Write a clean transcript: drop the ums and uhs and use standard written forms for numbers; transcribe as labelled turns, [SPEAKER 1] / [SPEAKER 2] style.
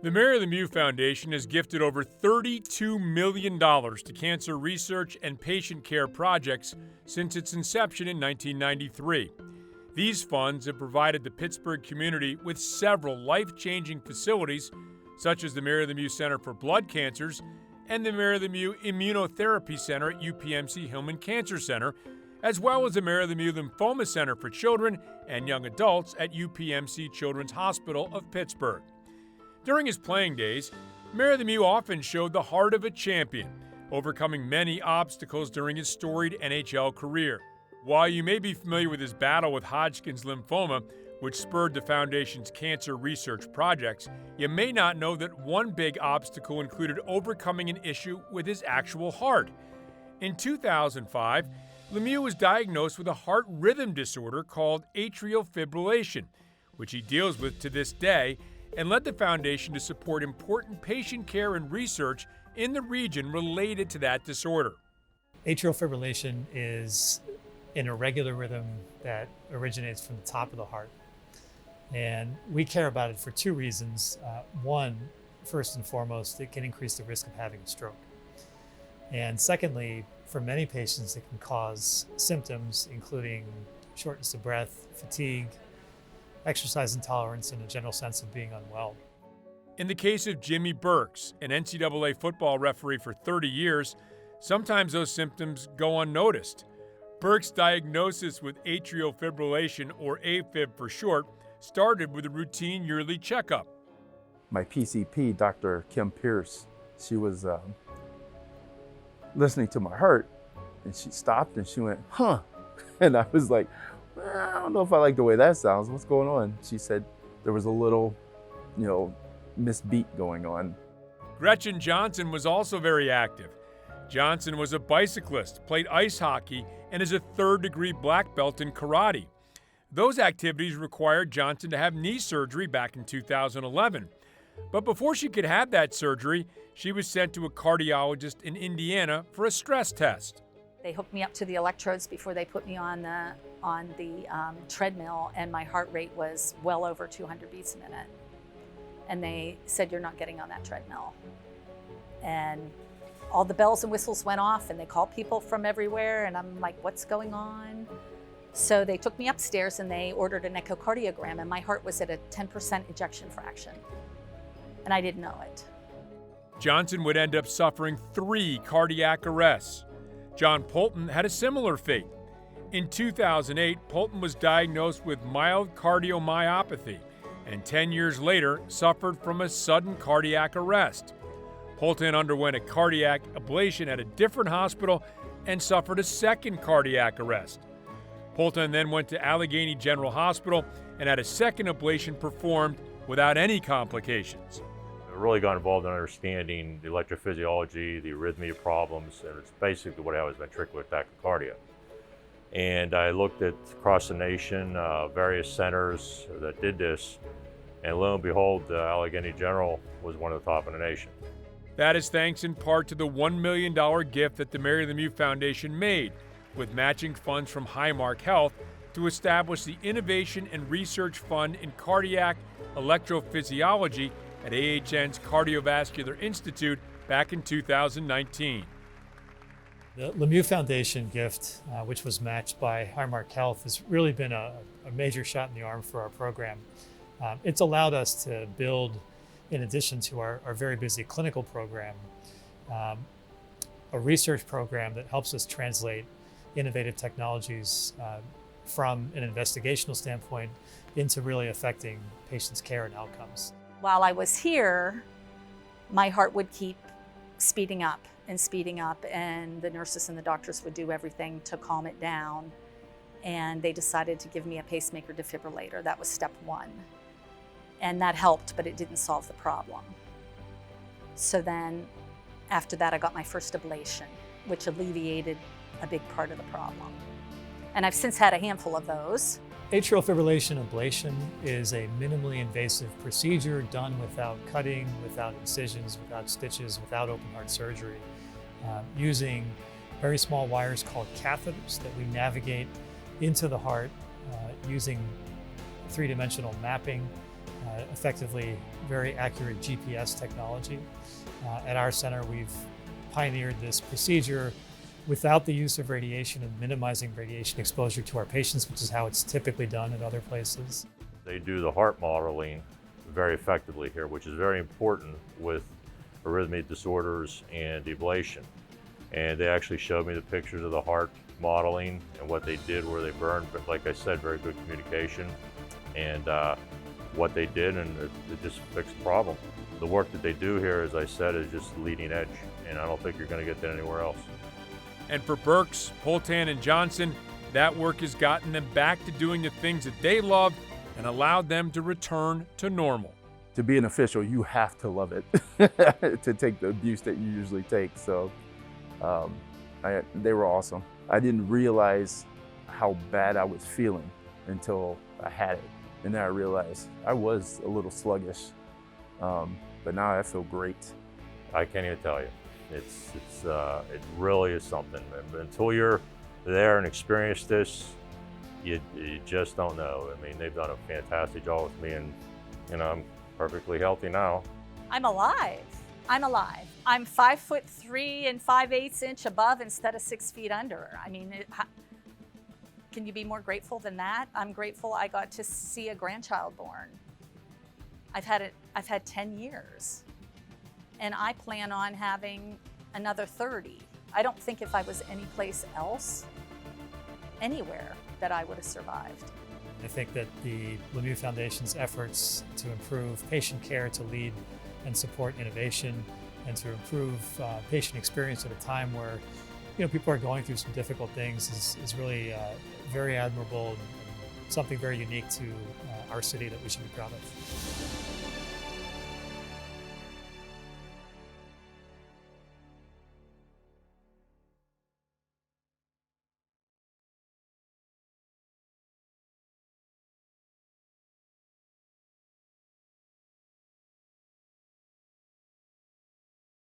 [SPEAKER 1] The Mary Lemieux Foundation has gifted over $32 million to cancer research and patient care projects since its inception in 1993. These funds have provided the Pittsburgh community with several life-changing facilities, such as the Mary Lemieux Center for Blood Cancers and the Mary Lemieux Immunotherapy Center at UPMC Hillman Cancer Center, as well as the Mary Lemieux Lymphoma Center for Children and Young Adults at UPMC Children's Hospital of Pittsburgh. During his playing days, Mary Lemieux often showed the heart of a champion, overcoming many obstacles during his storied NHL career. While you may be familiar with his battle with Hodgkin's lymphoma, which spurred the Foundation's cancer research projects, you may not know that one big obstacle included overcoming an issue with his actual heart. In 2005, Lemieux was diagnosed with a heart rhythm disorder called atrial fibrillation, which he deals with to this day, and led the foundation to support important patient care and research in the region related to that disorder.
[SPEAKER 2] Atrial fibrillation is an irregular rhythm that originates from the top of the heart. And we care about it for two reasons. One, first and foremost, it can increase the risk of having a stroke. And secondly, for many patients, it can cause symptoms including shortness of breath, fatigue, exercise intolerance, and a general sense of being unwell.
[SPEAKER 1] In the case of Jimmy Burks, an NCAA football referee for 30 years, sometimes those symptoms go unnoticed. Burks' diagnosis with atrial fibrillation, or AFib for short, started with a routine yearly checkup.
[SPEAKER 3] My PCP, Dr. Kim Pierce, she was listening to my heart, and she stopped and she went, huh? And I was like, I don't know if I like the way that sounds. What's going on? She said there was a little, misbeat going on.
[SPEAKER 1] Gretchen Johnson was also very active. Johnson was a bicyclist, played ice hockey, and is a third-degree black belt in karate. Those activities required Johnson to have knee surgery back in 2011. But before she could have that surgery, she was sent to a cardiologist in Indiana for a stress test.
[SPEAKER 4] They hooked me up to the electrodes before they put me on the treadmill, and my heart rate was well over 200 beats a minute. And they said, you're not getting on that treadmill. And all the bells and whistles went off, and they called people from everywhere, and I'm like, what's going on? So they took me upstairs and they ordered an echocardiogram, and my heart was at a 10% ejection fraction. And I didn't know it.
[SPEAKER 1] Johnson would end up suffering 3 cardiac arrests. John Polton had a similar fate. In 2008, Polton was diagnosed with mild cardiomyopathy and 10 years later suffered from a sudden cardiac arrest. Polton underwent a cardiac ablation at a different hospital and suffered a second cardiac arrest. Polton then went to Allegheny General Hospital and had a second ablation performed without any complications.
[SPEAKER 5] I really got involved in understanding the electrophysiology, the arrhythmia problems, and it's basically what I was ventricular tachycardia. And I looked at across the nation, various centers that did this, and lo and behold, Allegheny General was one of the top in the nation.
[SPEAKER 1] That is thanks in part to the $1 million gift that the Mary Lemieux Foundation made, with matching funds from Highmark Health to establish the Innovation and Research Fund in Cardiac Electrophysiology at AHN's Cardiovascular Institute back in 2019.
[SPEAKER 2] The Lemieux Foundation gift, which was matched by Highmark Health, has really been a major shot in the arm for our program. It's allowed us to build, in addition to our very busy clinical program, a research program that helps us translate innovative technologies from an investigational standpoint into really affecting patients' care and outcomes.
[SPEAKER 4] While I was here, my heart would keep speeding up, and the nurses and the doctors would do everything to calm it down. And they decided to give me a pacemaker defibrillator. That was step 1. And that helped, but it didn't solve the problem. So then after that, I got my first ablation, which alleviated a big part of the problem. And I've since had a handful of those.
[SPEAKER 2] Atrial fibrillation ablation is a minimally invasive procedure done without cutting, without incisions, without stitches, without open heart surgery, using very small wires called catheters that we navigate into the heart using 3-dimensional mapping effectively very accurate GPS technology. At our center, we've pioneered this procedure without the use of radiation and minimizing radiation exposure to our patients, which is how it's typically done at other places.
[SPEAKER 5] They do the heart modeling very effectively here, which is very important with arrhythmia disorders and ablation. And they actually showed me the pictures of the heart modeling and what they did where they burned, but like I said, very good communication and what they did, and it just fixed the problem. The work that they do here, as I said, is just leading edge, and I don't think you're going to get that anywhere else.
[SPEAKER 1] And for Burks, Poltan, and Johnson, that work has gotten them back to doing the things that they love and allowed them to return to normal.
[SPEAKER 3] To be an official, you have to love it to take the abuse that you usually take. So they were awesome. I didn't realize how bad I was feeling until I had it. And then I realized I was a little sluggish, but now I feel great.
[SPEAKER 5] I can't even tell you. It really is something. And until you're there and experience this, you just don't know. I mean, they've done a fantastic job with me, and I'm perfectly healthy now.
[SPEAKER 4] I'm alive. I'm alive. I'm 5'3" 5/8" above instead of 6 feet under. I mean, can you be more grateful than that? I'm grateful I got to see a grandchild born. I've had 10 years, and I plan on having another 30. I don't think if I was anyplace else, anywhere, that I would have survived.
[SPEAKER 2] I think that the Lemieux Foundation's efforts to improve patient care, to lead and support innovation, and to improve patient experience at a time where people are going through some difficult things is really very admirable and something very unique to our city that we should be proud of.